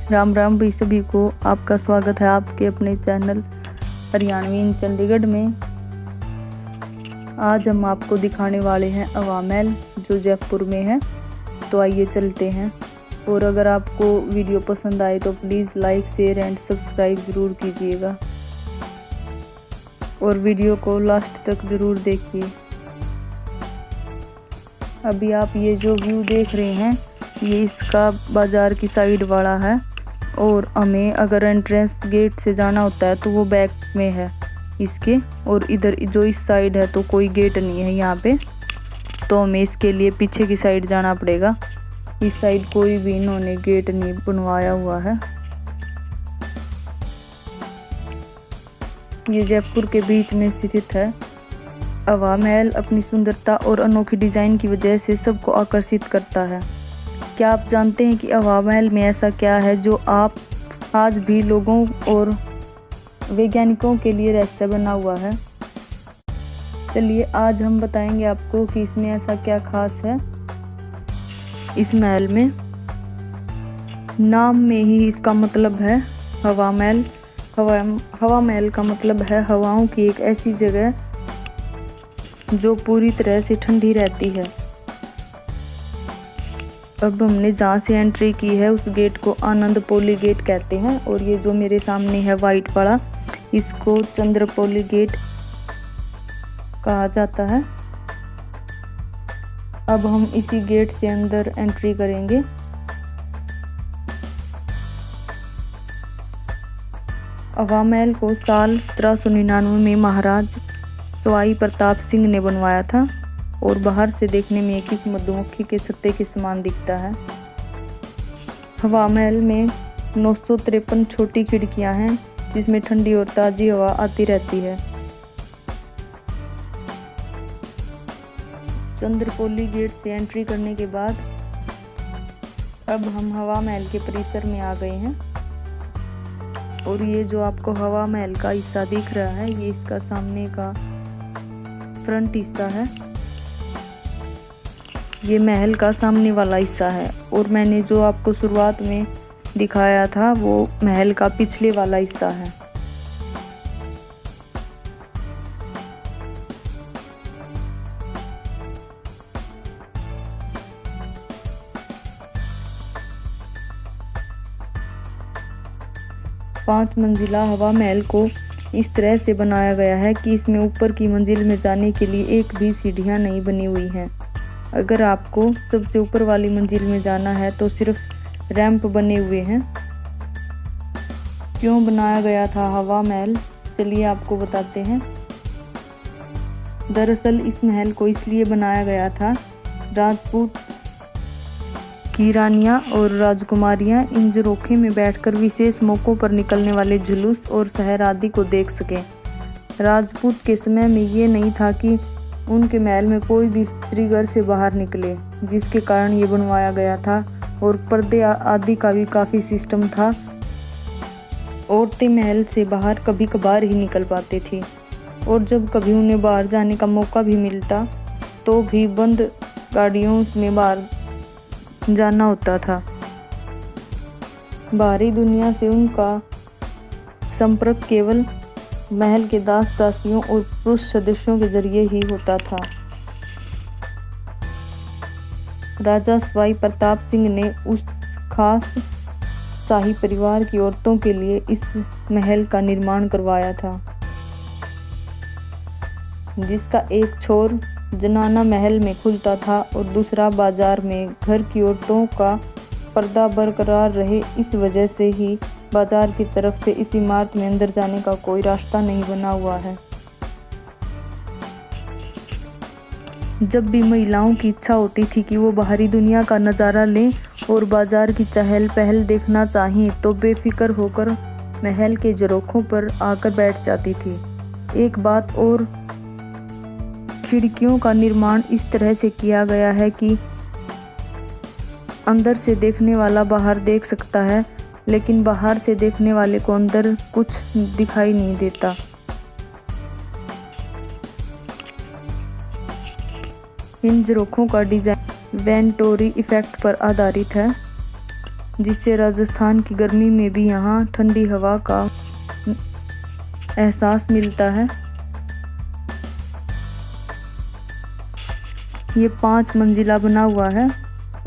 राम राम भाई सभी को। आपका स्वागत है आपके अपने चैनल हरियाणवी इन चंडीगढ़ में। आज हम आपको दिखाने वाले हैं हवा महल जो जयपुर में है। तो आइए चलते हैं। और अगर आपको वीडियो पसंद आए तो please like share and subscribe ज़रूर कीजिएगा और वीडियो को लास्ट तक ज़रूर देखिए। अभी आप ये जो व्यू देख रहे हैं ये इसका बाज़ार की साइड वाला है और हमें अगर एंट्रेंस गेट से जाना होता है तो वो बैक में है इसके। और इधर जो इस साइड है तो कोई गेट नहीं है यहाँ पे, तो हमें इसके लिए पीछे की साइड जाना पड़ेगा। इस साइड कोई भी इन्होंने गेट नहीं बनवाया हुआ है। ये जयपुर के बीच में स्थित है। हवा महल अपनी सुंदरता और अनोखी डिज़ाइन की वजह से सबको आकर्षित करता है। क्या आप जानते हैं कि हवा महल में ऐसा क्या है जो आप आज भी लोगों और वैज्ञानिकों के लिए रहस्य बना हुआ है? चलिए आज हम बताएंगे आपको कि इसमें ऐसा क्या खास है। इस महल में नाम में ही इसका मतलब है हवा महल। हवा महल का मतलब है हवाओं की एक ऐसी जगह जो पूरी तरह से ठंडी रहती है। अब हमने जहाँ से एंट्री की है उस गेट को आनंदपोली गेट कहते हैं और ये जो मेरे सामने है वाइट वाला इसको चंद्रपोली गेट कहा जाता है। अब हम इसी गेट से अंदर एंट्री करेंगे। हवा महल को साल 1799 में महाराज सवाई प्रताप सिंह ने बनवाया था और बाहर से देखने में किसी मधुमक्खी के छत्ते के समान दिखता है। हवा महल में 953 छोटी खिड़कियां हैं जिसमें ठंडी और ताज़ी हवा आती रहती है। चंद्रपोली गेट से एंट्री करने के बाद अब हम हवा महल के परिसर में आ गए हैं। और ये जो आपको हवा महल का हिस्सा दिख रहा है ये इसका सामने का फ्रंट हिस्सा है। ये महल का सामने वाला हिस्सा है और मैंने जो आपको शुरुआत में दिखाया था वो महल का पिछले वाला हिस्सा है। पांच मंजिला हवा महल को इस तरह से बनाया गया है कि इसमें ऊपर की मंजिल में जाने के लिए एक भी सीढ़ियां नहीं बनी हुई हैं। अगर आपको सबसे ऊपर वाली मंजिल में जाना है तो सिर्फ रैंप बने हुए हैं। क्यों बनाया गया था हवा महल, चलिए आपको बताते हैं। दरअसल इस महल को इसलिए बनाया गया था राजपूत की रानियां और राजकुमारियां इन झरोखे में बैठकर विशेष मौक़ों पर निकलने वाले जुलूस और शहर आदि को देख सकें। राजपूत के समय में ये नहीं था कि उनके महल में कोई भी स्त्री घर से बाहर निकले, जिसके कारण ये बनवाया गया था। और पर्दे आदि का भी काफ़ी सिस्टम था। औरतें महल से बाहर कभी कभार ही निकल पाती थी और जब कभी उन्हें बाहर जाने का मौका भी मिलता तो भी बंद गाड़ियों में बाहर जाना होता था। बाहरी दुनिया से उनका संपर्क केवल महल के दास दासियों और पुरुष सदस्यों के जरिए ही होता था। राजा सवाई प्रताप सिंह ने उस खास शाही परिवार की औरतों के लिए इस महल का निर्माण करवाया था, जिसका एक छोर जनाना महल में खुलता था और दूसरा बाजार में। घर की औरतों का पर्दा बरकरार रहे, इस वजह से ही बाजार की तरफ से इस इमारत में अंदर जाने का कोई रास्ता नहीं बना हुआ है। जब भी महिलाओं की इच्छा होती थी कि वो बाहरी दुनिया का नज़ारा लें और बाजार की चहल पहल देखना चाहें तो बेफिक्र होकर महल के झरोखों पर आकर बैठ जाती थी। एक बात और, खिड़कियों का निर्माण इस तरह से किया गया है कि अंदर से देखने वाला बाहर देख सकता है, लेकिन बाहर से देखने वाले को अंदर कुछ दिखाई नहीं देता। इन झरोखों का डिजाइन वेंटोरी इफेक्ट पर आधारित है। जिससे राजस्थान की गर्मी में भी यहाँ ठंडी हवा का एहसास मिलता है। ये 5 मंजिला बना हुआ है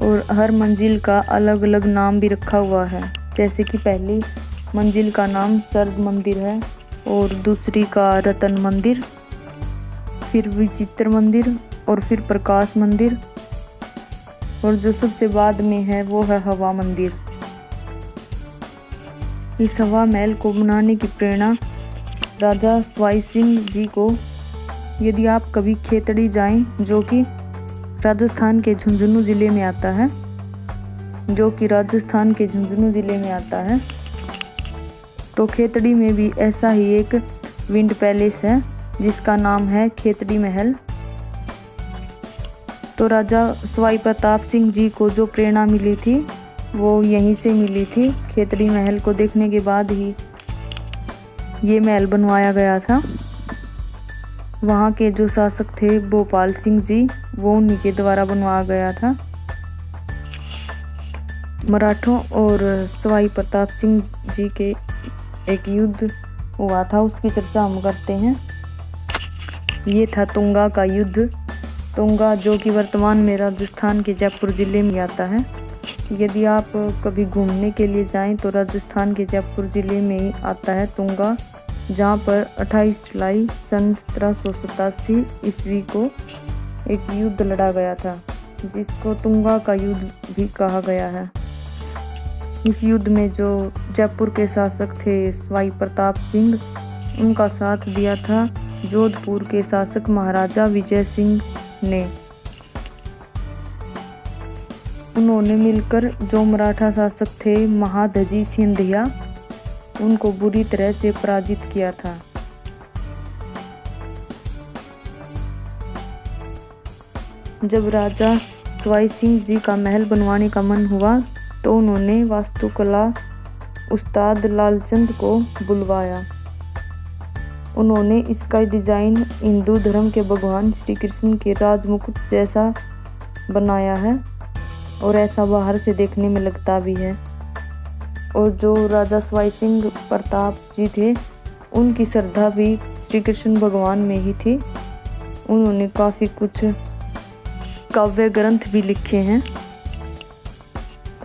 और हर मंजिल का अलग अलग नाम भी रखा हुआ है। जैसे कि पहली मंजिल का नाम सर्द मंदिर है और दूसरी का रतन मंदिर, फिर विचित्र मंदिर और फिर प्रकाश मंदिर, और जो सबसे बाद में है वो है हवा मंदिर। इस हवा महल को बनाने की प्रेरणा राजा सवाई सिंह जी को, यदि आप कभी खेतड़ी जाएं, जो कि राजस्थान के झुंझुनू ज़िले में आता है, तो खेतड़ी में भी ऐसा ही एक विंड पैलेस है जिसका नाम है खेतड़ी महल। तो राजा सवाई प्रताप सिंह जी को जो प्रेरणा मिली थी वो यहीं से मिली थी। खेतड़ी महल को देखने के बाद ही ये महल बनवाया गया था। वहाँ के जो शासक थे भोपाल सिंह जी, वो उन्हीं के द्वारा बनवाया गया था। मराठों और सवाई प्रताप सिंह जी के एक युद्ध हुआ था, उसकी चर्चा हम करते हैं। ये था तुंगा का युद्ध। तुंगा जो कि वर्तमान में राजस्थान के जयपुर ज़िले में आता है। यदि आप कभी घूमने के लिए जाएं तो राजस्थान के जयपुर ज़िले में ही आता है तुंगा, जहां पर 28 जुलाई सन 1787 ईस्वी को एक युद्ध लड़ा गया था, जिसको तुंगा का युद्ध भी कहा गया है। इस युद्ध में जो जयपुर के शासक थे सवाई प्रताप सिंह, उनका साथ दिया था जोधपुर के शासक महाराजा विजय सिंह ने। उन्होंने मिलकर जो मराठा शासक थे महादजी सिंधिया, उनको बुरी तरह से पराजित किया था। जब राजा सवाई सिंह जी का महल बनवाने का मन हुआ तो उन्होंने वास्तुकला उस्ताद लालचंद को बुलवाया। उन्होंने इसका डिज़ाइन हिंदू धर्म के भगवान श्री कृष्ण के राजमुकुट जैसा बनाया है और ऐसा बाहर से देखने में लगता भी है। और जो राजा सवाई सिंह प्रताप जी थे, उनकी श्रद्धा भी श्री कृष्ण भगवान में ही थी। उन्होंने काफ़ी कुछ काव्य ग्रंथ भी लिखे हैं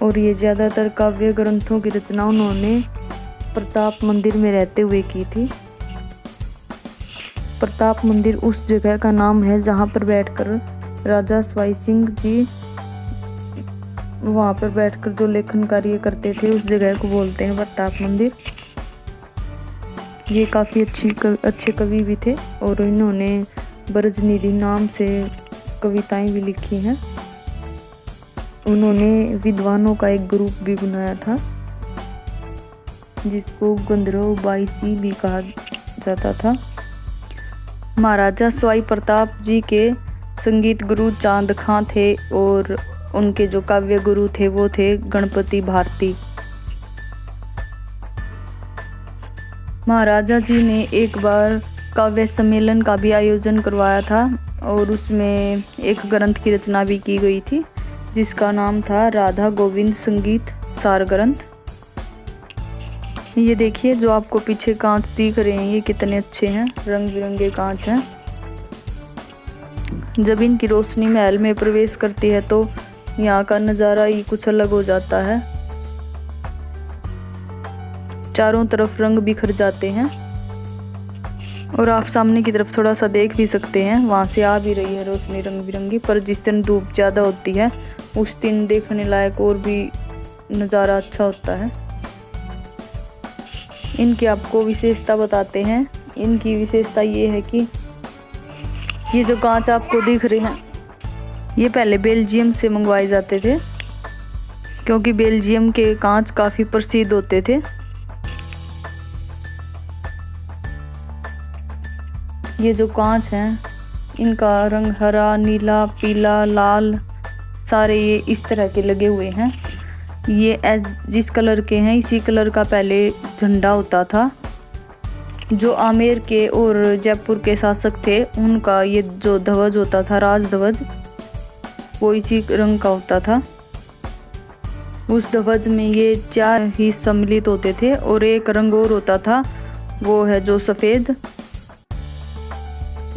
और ये ज़्यादातर काव्य ग्रंथों की रचना उन्होंने प्रताप मंदिर में रहते हुए की थी। प्रताप मंदिर उस जगह का नाम है जहाँ पर बैठकर राजा सवाई सिंह जी वहाँ पर बैठकर जो लेखन कार्य करते थे, उस जगह को बोलते हैं प्रताप मंदिर। ये काफ़ी अच्छे कवि भी थे और इन्होंने ब्रजनिधि नाम से कविताएं भी लिखी हैं। उन्होंने विद्वानों का एक ग्रुप भी बनाया था जिसको गंधर्व बाईसी भी कहा जाता था। महाराजा सवाई प्रताप जी के संगीत गुरु चांद खां थे और उनके जो काव्य गुरु थे वो थे गणपति भारती। महाराजा जी ने एक बार काव्य सम्मेलन का भी आयोजन करवाया था और उसमें एक ग्रंथ की रचना भी की गई थी जिसका नाम था राधा गोविंद संगीत सार ग्रंथ। ये देखिए जो आपको पीछे कांच दिख रहे हैं, ये कितने अच्छे हैं, रंग बिरंगे कांच हैं। जब इनकी रोशनी महल में प्रवेश करती है तो यहाँ का नज़ारा ही कुछ अलग हो जाता है। चारों तरफ रंग बिखर जाते हैं और आप सामने की तरफ थोड़ा सा देख भी सकते हैं, वहाँ से आ भी रही है रोशनी रंग बिरंगी। पर जिस दिन धूप ज़्यादा होती है उस दिन देखने लायक और भी नज़ारा अच्छा होता है। इनकी आपको विशेषता बताते हैं। इनकी विशेषता ये है कि ये जो कांच आपको दिख रहे हैं, ये पहले बेल्जियम से मंगवाए जाते थे क्योंकि बेल्जियम के कांच काफ़ी प्रसिद्ध होते थे। ये जो कांच हैं इनका रंग हरा, नीला, पीला, लाल सारे ये इस तरह के लगे हुए हैं। ये जिस कलर के हैं इसी कलर का पहले झंडा होता था। जो आमेर के और जयपुर के शासक थे उनका ये जो ध्वज होता था, राज ध्वज, वो इसी रंग का होता था। उस ध्वज में ये 4 ही सम्मिलित होते थे और एक रंग और होता था, वो है जो सफ़ेद।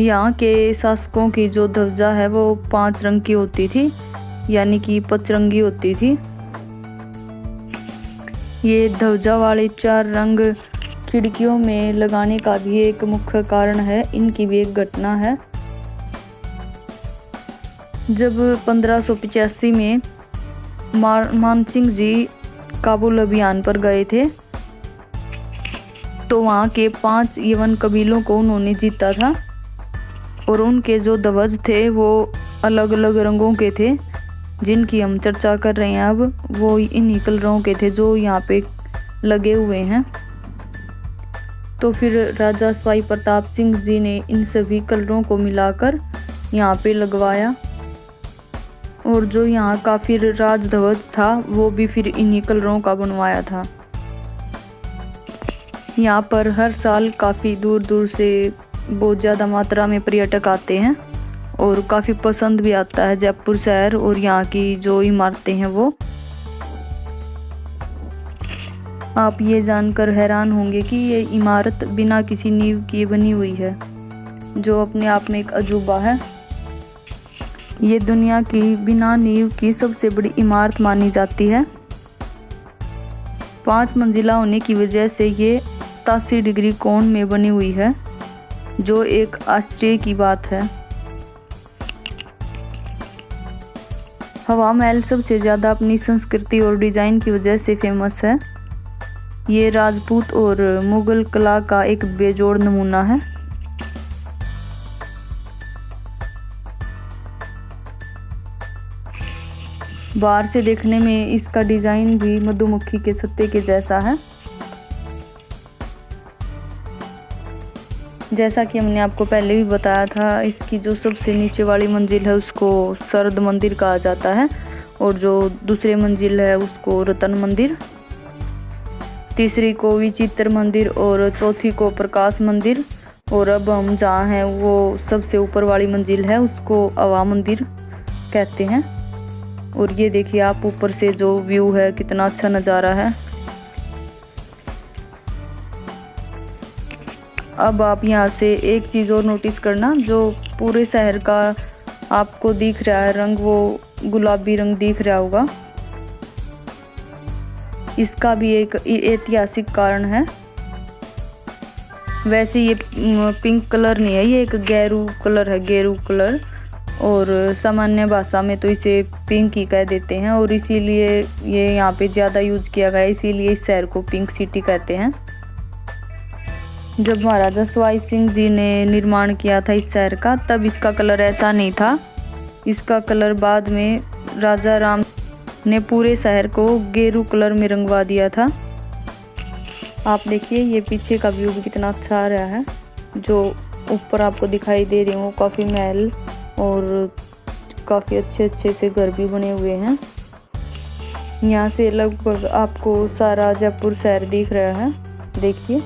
यहाँ के शासकों की जो ध्वजा है वो 5 रंग की होती थी, यानी कि पचरंगी होती थी। ये ध्वजा वाले 4 रंग खिड़कियों में लगाने का भी एक मुख्य कारण है, इनकी भी एक घटना है। जब 1585 में मानसिंह जी काबुल अभियान पर गए थे तो वहाँ के 5 यवन कबीलों को उन्होंने जीता था और उनके जो ध्वज थे वो अलग अलग रंगों के थे, जिनकी हम चर्चा कर रहे हैं अब, वो इन्हीं कलरों के थे जो यहाँ पे लगे हुए हैं। तो फिर राजा स्वाई प्रताप सिंह जी ने इन सभी कलरों को मिलाकर यहाँ पे लगवाया और जो यहाँ का फिर राज ध्वज था वो भी फिर इन्हीं कलरों का बनवाया था। यहाँ पर हर साल काफ़ी दूर दूर से बहुत ज़्यादा मात्रा में पर्यटक आते हैं और काफ़ी पसंद भी आता है जयपुर शहर और यहाँ की जो इमारतें हैं वो। आप ये जानकर हैरान होंगे कि ये इमारत बिना किसी नींव की बनी हुई है, जो अपने आप में एक अजूबा है। ये दुनिया की बिना नींव की सबसे बड़ी इमारत मानी जाती है। 5 मंजिला होने की वजह से ये 87 डिग्री कोण में बनी हुई है, जो एक आश्चर्य की बात है। हवा महल सबसे ज़्यादा अपनी संस्कृति और डिज़ाइन की वजह से फेमस है। ये राजपूत और मुगल कला का एक बेजोड़ नमूना है। बाहर से देखने में इसका डिज़ाइन भी मधुमक्खी के छत्ते के जैसा है। जैसा कि हमने आपको पहले भी बताया था, इसकी जो सबसे नीचे वाली मंजिल है उसको शरद मंदिर कहा जाता है और जो दूसरे मंजिल है उसको रतन मंदिर, तीसरी को विचित्र मंदिर और चौथी को प्रकाश मंदिर, और अब हम जहाँ हैं वो सबसे ऊपर वाली मंजिल है उसको अवा मंदिर कहते हैं। और ये देखिए आप ऊपर से जो व्यू है कितना अच्छा नज़ारा है। अब आप यहाँ से एक चीज़ और नोटिस करना, जो पूरे शहर का आपको दिख रहा है रंग वो गुलाबी रंग दिख रहा होगा, इसका भी एक ऐतिहासिक कारण है। वैसे ये पिंक कलर नहीं है, ये एक गेरू कलर है, गेरू कलर, और सामान्य भाषा में तो इसे पिंक ही कह देते हैं और इसीलिए ये यहाँ पे ज़्यादा यूज किया गया है, इसीलिए इस शहर को पिंक सिटी कहते हैं। जब महाराजा स्वाई सिंह जी ने निर्माण किया था इस शहर का, तब इसका कलर ऐसा नहीं था। इसका कलर बाद में राजा राम ने पूरे शहर को गेरू कलर में रंगवा दिया था। आप देखिए ये पीछे का व्यू भी कितना अच्छा आ रहा है। जो ऊपर आपको दिखाई दे रहे हैं वो काफ़ी महल और काफ़ी अच्छे से घर भी बने हुए हैं। यहाँ से लगभग आपको सारा जयपुर शहर दिख रहा है। देखिए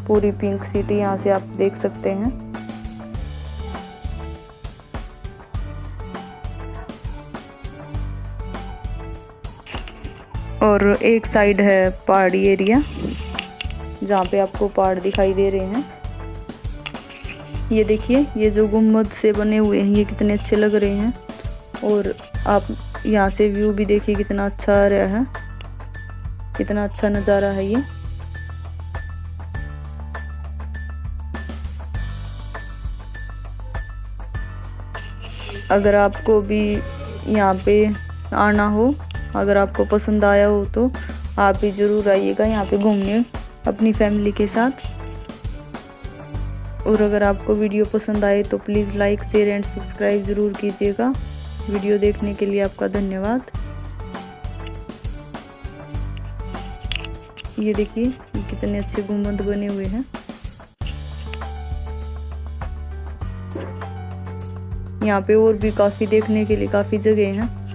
पूरी पिंक सिटी यहाँ से आप देख सकते हैं। और एक साइड है पहाड़ी एरिया जहाँ पे आपको पहाड़ दिखाई दे रहे हैं। ये देखिए ये जो गुम्बद से बने हुए हैं ये कितने अच्छे लग रहे हैं। और आप यहाँ से व्यू भी देखिए कितना अच्छा आ रहा है, कितना अच्छा नज़ारा है ये। अगर आपको भी यहाँ पे आना हो, अगर आपको पसंद आया हो तो आप भी ज़रूर आइएगा यहाँ पे घूमने अपनी फैमिली के साथ। और अगर आपको वीडियो पसंद आए तो please like share and subscribe ज़रूर कीजिएगा। वीडियो देखने के लिए आपका धन्यवाद। ये देखिए ये कितने अच्छे गुंबद बने हुए हैं। यहाँ पे और भी काफ़ी देखने के लिए काफ़ी जगह हैं।